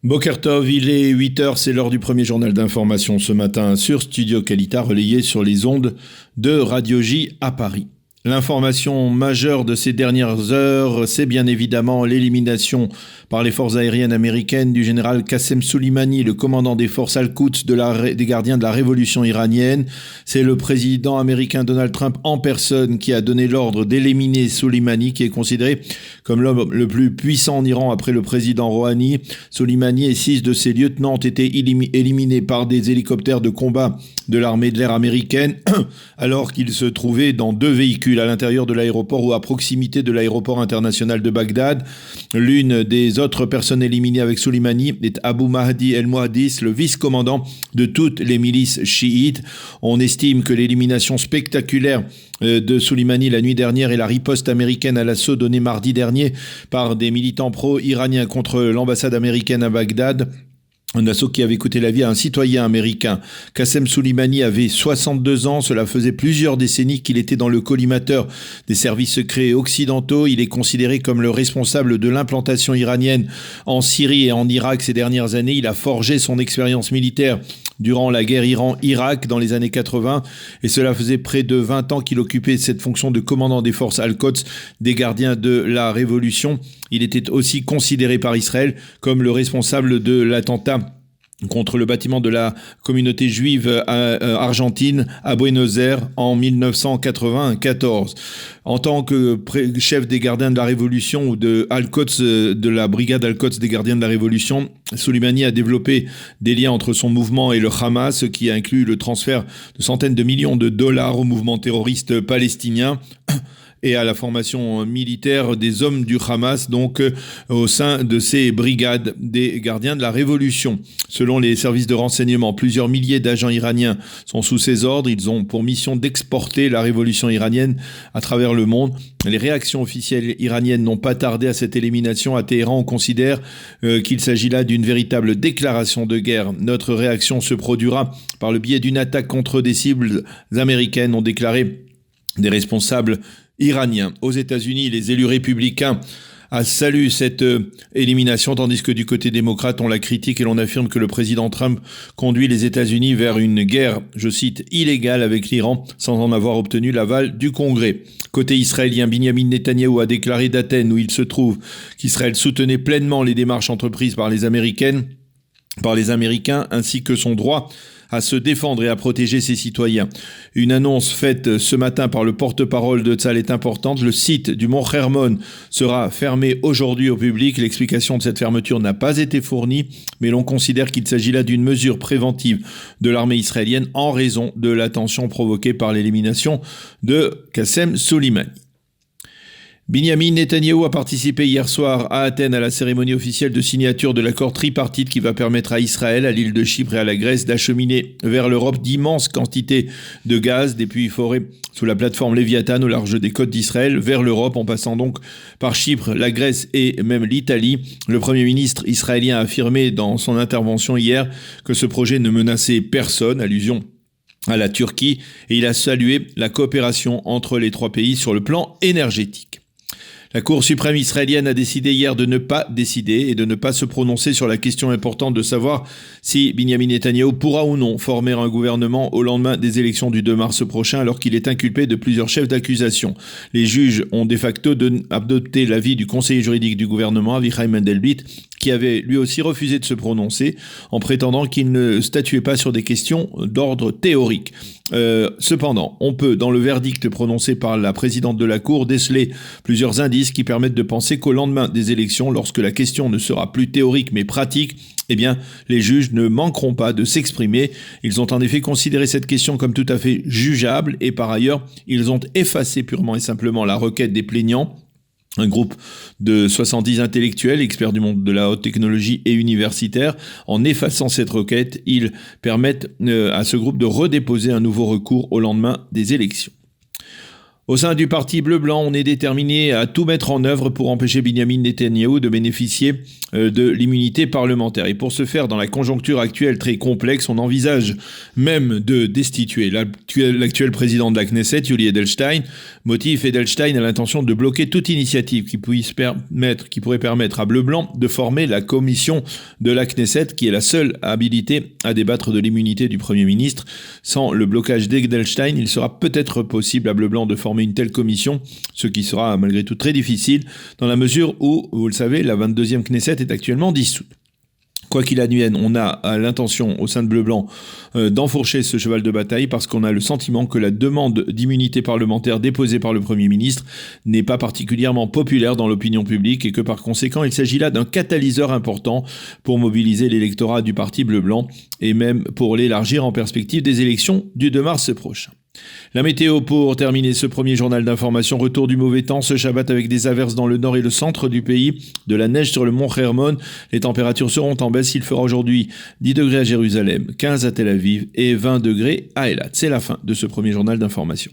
Boker Tov, il est 8 heures, c'est l'heure du premier journal d'information ce matin sur Studio Kalita, relayé sur les ondes de Radio J à Paris. L'information majeure de ces dernières heures, c'est bien évidemment l'élimination par les forces aériennes américaines du général Qassem Soleimani, le commandant des forces Al-Quds des gardiens de la révolution iranienne. C'est le président américain Donald Trump en personne qui a donné l'ordre d'éliminer Soleimani, qui est considéré comme l'homme le plus puissant en Iran après le président Rouhani. Soleimani et 6 de ses lieutenants ont été éliminés par des hélicoptères de combat de l'armée de l'air américaine, alors qu'ils se trouvaient dans 2 véhicules à l'intérieur de l'aéroport ou à proximité de l'aéroport international de Bagdad. L'une des autres personnes éliminées avec Soleimani est Abu Mahdi el-Muhandis, le vice-commandant de toutes les milices chiites. On estime que l'élimination spectaculaire de Soleimani la nuit dernière et la riposte américaine à l'assaut donné mardi dernier par des militants pro-iraniens contre l'ambassade américaine à Bagdad, un assaut qui avait coûté la vie à un citoyen américain. Qassem Soleimani avait 62 ans, cela faisait plusieurs décennies qu'il était dans le collimateur des services secrets occidentaux. Il est considéré comme le responsable de l'implantation iranienne en Syrie et en Irak ces dernières années. Il a forgé son expérience militaire durant la guerre Iran-Irak dans les années 80, et cela faisait près de 20 ans qu'il occupait cette fonction de commandant des forces Al-Quds, des gardiens de la révolution. Il était aussi considéré par Israël comme le responsable de l'attentat contre le bâtiment de la communauté juive argentine à Buenos Aires en 1994. En tant que chef des gardiens de la Révolution ou de Al-Quds, de la brigade Al-Quds des gardiens de la Révolution, Soleimani a développé des liens entre son mouvement et le Hamas, ce qui inclut le transfert de centaines de millions de dollars au mouvement terroriste palestinien et à la formation militaire des hommes du Hamas, donc au sein de ces brigades des gardiens de la Révolution. Selon les services de renseignement, plusieurs milliers d'agents iraniens sont sous ses ordres. Ils ont pour mission d'exporter la révolution iranienne à travers le monde. Les réactions officielles iraniennes n'ont pas tardé à cette élimination. À Téhéran, on considère qu'il s'agit là d'une véritable déclaration de guerre. Notre réaction se produira par le biais d'une attaque contre des cibles américaines, ont déclaré des responsables iraniens. Aux États-Unis, les élus républicains saluent cette élimination, tandis que du côté démocrate, on la critique et l'on affirme que le président Trump conduit les États-Unis vers une guerre, je cite, illégale avec l'Iran, sans en avoir obtenu l'aval du Congrès. Côté israélien, Binyamin Netanyahou a déclaré d'Athènes, où il se trouve, qu'Israël soutenait pleinement les démarches entreprises par les Américains, ainsi que son droit à se défendre et à protéger ses citoyens. Une annonce faite ce matin par le porte-parole de Tzahal est importante. Le site du Mont Hermon sera fermé aujourd'hui au public. L'explication de cette fermeture n'a pas été fournie, mais l'on considère qu'il s'agit là d'une mesure préventive de l'armée israélienne en raison de la tension provoquée par l'élimination de Qassem Soleimani. Binyamin Netanyahou a participé hier soir à Athènes à la cérémonie officielle de signature de l'accord tripartite qui va permettre à Israël, à l'île de Chypre et à la Grèce d'acheminer vers l'Europe d'immenses quantités de gaz des puits forés sous la plateforme Léviathan au large des côtes d'Israël vers l'Europe, en passant donc par Chypre, la Grèce et même l'Italie. Le Premier ministre israélien a affirmé dans son intervention hier que ce projet ne menaçait personne, allusion à la Turquie, et il a salué la coopération entre les 3 pays sur le plan énergétique. La Cour suprême israélienne a décidé hier de ne pas décider et de ne pas se prononcer sur la question importante de savoir si Binyamin Netanyahou pourra ou non former un gouvernement au lendemain des élections du 2 mars prochain, alors qu'il est inculpé de plusieurs chefs d'accusation. Les juges ont de facto adopté l'avis du conseiller juridique du gouvernement, Avichai Mendelblit, qui avait lui aussi refusé de se prononcer en prétendant qu'il ne statuait pas sur des questions d'ordre théorique. Cependant, on peut, dans le verdict prononcé par la présidente de la Cour, déceler plusieurs indices qui permettent de penser qu'au lendemain des élections, lorsque la question ne sera plus théorique mais pratique, eh bien, les juges ne manqueront pas de s'exprimer. Ils ont en effet considéré cette question comme tout à fait jugeable et par ailleurs, ils ont effacé purement et simplement la requête des plaignants. Un groupe de 70 intellectuels, experts du monde de la haute technologie et universitaires. En effaçant cette requête, ils permettent à ce groupe de redéposer un nouveau recours au lendemain des élections. Au sein du parti bleu-blanc, on est déterminé à tout mettre en œuvre pour empêcher Benyamin Netanyahou de bénéficier de l'immunité parlementaire. Et pour ce faire, dans la conjoncture actuelle très complexe, on envisage même de destituer l'actuel président de la Knesset, Yuli Edelstein. Motif, Edelstein a l'intention de bloquer toute initiative qui pourrait permettre à Bleu-Blanc de former la commission de la Knesset, qui est la seule habilitée à débattre de l'immunité du Premier ministre. Sans le blocage d'Edelstein, il sera peut-être possible à Bleu-Blanc de former une telle commission, ce qui sera malgré tout très difficile, dans la mesure où, vous le savez, la 22e Knesset est actuellement dissoute. Quoi qu'il advienne, on a l'intention au sein de Bleu-Blanc d'enfourcher ce cheval de bataille parce qu'on a le sentiment que la demande d'immunité parlementaire déposée par le Premier ministre n'est pas particulièrement populaire dans l'opinion publique et que par conséquent il s'agit là d'un catalyseur important pour mobiliser l'électorat du parti Bleu-Blanc et même pour l'élargir en perspective des élections du 2 mars prochain. La météo pour terminer ce premier journal d'information. Retour du mauvais temps ce Shabbat avec des averses dans le nord et le centre du pays, de la neige sur le mont Hermon. Les températures seront en baisse. Il fera aujourd'hui 10 degrés à Jérusalem, 15 à Tel Aviv et 20 degrés à Eilat. C'est la fin de ce premier journal d'information.